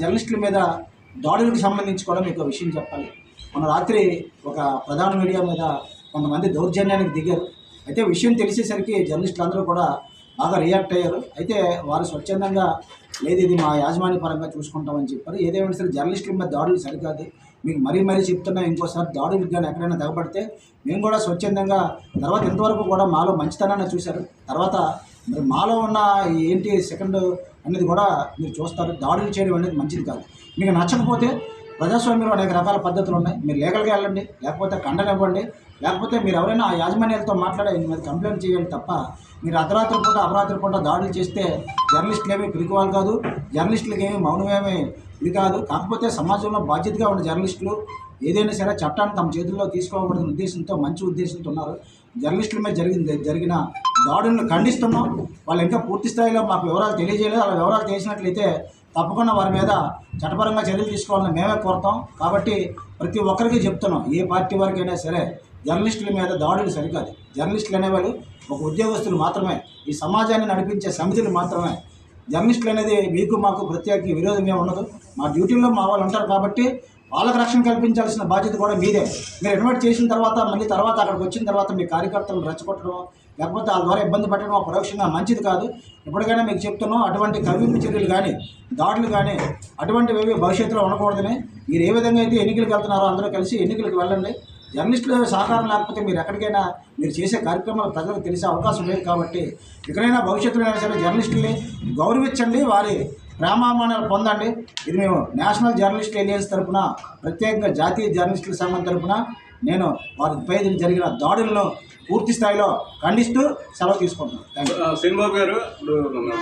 జర్నలిస్టుల మీద దాడులకు సంబంధించి కూడా మీకు విషయం చెప్పాలి. మన రాత్రి ఒక ప్రధాన మీడియా మీద కొంతమంది దౌర్జన్యానికి దిగారు. అయితే విషయం తెలిసేసరికి జర్నలిస్టులు అందరూ కూడా బాగా రియాక్ట్ అయ్యారు. అయితే వారు స్వచ్ఛందంగా లేదు ఇది మా యాజమాన్య పరంగా చూసుకుంటామని చెప్పారు. ఏదేమైనా సరే జర్నలిస్టుల మీద దాడులు సరికాదు. మీకు మరీ చెప్తున్నా, ఇంకోసారి దాడులకు కానీ ఎక్కడైనా తెగబడితే మేము కూడా స్వచ్ఛందంగా తర్వాత ఇంతవరకు కూడా మాలో మంచితనాన్ని చూశారు. తర్వాత మరి మాలో ఉన్న ఏంటి సెకండ్ అనేది కూడా మీరు చూస్తారు. దాడులు చేయడం అనేది మంచిది కాదు. మీకు నచ్చకపోతే ప్రజాస్వామ్యంలో అనేక రకాల పద్ధతులు ఉన్నాయి. మీరు లీగల్గా వెళ్ళండి, లేకపోతే ఖండన ఇవ్వండి, లేకపోతే మీరు ఎవరైనా ఆ యాజమాన్యాలతో మాట్లాడే మీద కంప్లైంట్ చేయాలి తప్ప మీరు అర్ధరాత్రి పూట అపరాత్రి పూట దాడులు చేస్తే జర్నలిస్టులు ఏమీ పిరికివాళ్ళు కాదు, జర్నలిస్టులకి ఏమీ మౌనమేమీ ఇది కాదు. కాకపోతే సమాజంలో బాధ్యతగా ఉన్న జర్నలిస్టులు ఏదైనా సరే చట్టాన్ని తమ చేతుల్లో తీసుకోకూడదనే ఉద్దేశంతో మంచి ఉద్దేశంతో ఉన్నారు. జర్నలిస్టుల మీద జరిగిన దాడులను ఖండిస్తున్నాం. వాళ్ళు ఇంకా పూర్తి స్థాయిలో మాకు వివరాలు తెలియజేయలేదు. అలా వివరాలు తెలిసినట్లయితే తప్పకుండా వారి మీద చట్టపరంగా చర్యలు తీసుకోవాలని మేమే కోరుతాం. కాబట్టి ప్రతి ఒక్కరికి చెప్తున్నాం, ఏ పార్టీ వారికైనా సరే జర్నలిస్టుల మీద దాడులు సరికాదు. జర్నలిస్టులు అనేవాళ్ళు ఒక ఉద్యోగస్తులు మాత్రమే, ఈ సమాజాన్ని నడిపించే సమితులు మాత్రమే. జర్నలిస్టులు అనేది మీకు మాకు ప్రత్యేక విరోధం ఏమి ఉండదు. మా డ్యూటీలో మా వాళ్ళు ఉంటారు కాబట్టి వాళ్ళకు రక్షణ కల్పించాల్సిన బాధ్యత కూడా మీదే. మీరు ఇన్వైట్ చేసిన తర్వాత మళ్ళీ తర్వాత అక్కడికి వచ్చిన తర్వాత మీ కార్యకర్తలను రెచ్చగొట్టడం, లేకపోతే వాళ్ళ ద్వారా ఇబ్బంది పెట్టడం పరోక్షంగా మంచిది కాదు. ఇప్పటికైనా మీకు చెప్తున్నాం, అటువంటి కవ్వింపు చర్యలు కానీ దాడులు కానీ అటువంటివి భవిష్యత్తులో ఉండకూడదని. మీరు ఏ విధంగా అయితే ఎన్నికలకు వెళ్తున్నారో అందరూ కలిసి ఎన్నికలకు వెళ్ళండి. జర్నలిస్టుల సహకారం లేకపోతే మీరు ఎక్కడికైనా మీరు చేసే కార్యక్రమాలు ప్రజలకు తెలిసే అవకాశం లేదు. కాబట్టి ఎక్కడైనా భవిష్యత్తులో అయినా సరే జర్నలిస్టుల్ని గౌరవించండి, వారి ప్రేమామానాలు పొందండి. ఇది మేము నేషనల్ జర్నలిస్ట్ ఎలియన్స్ తరఫున, ప్రత్యేకంగా జాతీయ జర్నలిస్టుల సంఘం తరఫున నేను వారిపై జరిగిన దాడులను పూర్తి స్థాయిలో ఖండిస్తూ సెలవు తీసుకుంటున్నాను. Thank you.